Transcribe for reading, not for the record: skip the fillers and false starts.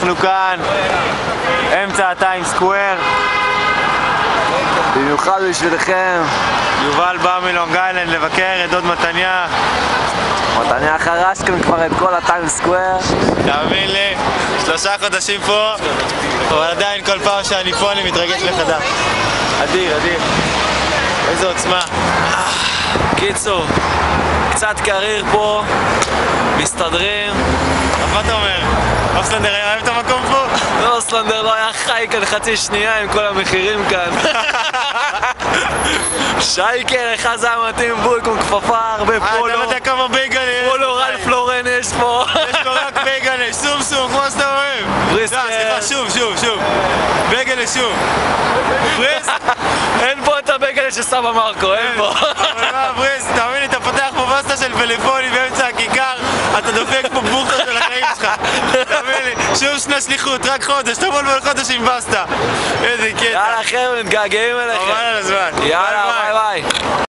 אנחנו כאן, אמצע הטיים סקוואר. במיוחד בשבילכם. יובל בא מלונג איילנד לבקר את דוד מתניה. מתניה חרש כאן כבר את כל הטיים סקוואר. תאמין לי, 3 חודשים פה, אבל עדיין כל פעם שאני פה אני מתרגש מחדש. אדיר, אדיר. איזו עוצמה. קיצור, קצת קריר פה, מסתדרים. מה אתה אומר? אוסלנדר היה אוהב את המקום פה? אוסלנדר לא היה חי כאן חצי שנייה עם כל המחירים כאן. שייקר, אחד זה המתאים בול עם כפפה, הרבה פולו. אתה לא יודע כמה בייגל יש? פולו רלף לורן יש פה. יש פה רק בייגל, סום סום, כמו שאתה אוהב. בריסקר. סליחה, שוב. בייגל שוב. בריסק. אין פה את הבייגל שסבא מרקו, אין פה. אבל מה בריסק, תאמין לי, אתה פותח פה בסטה של פלאפוני באמצע הכיכר, אתה דופק פה בוכטה של החיים שלך. תאמין לי, שוב שנה שליחות, רק חודש, תבוא לבוא חודש עם בסטה. איזה קטע. יאללה חבר'ה, מתגעגעים אליכם. חבל על הזמן. יאללה, ביי ביי.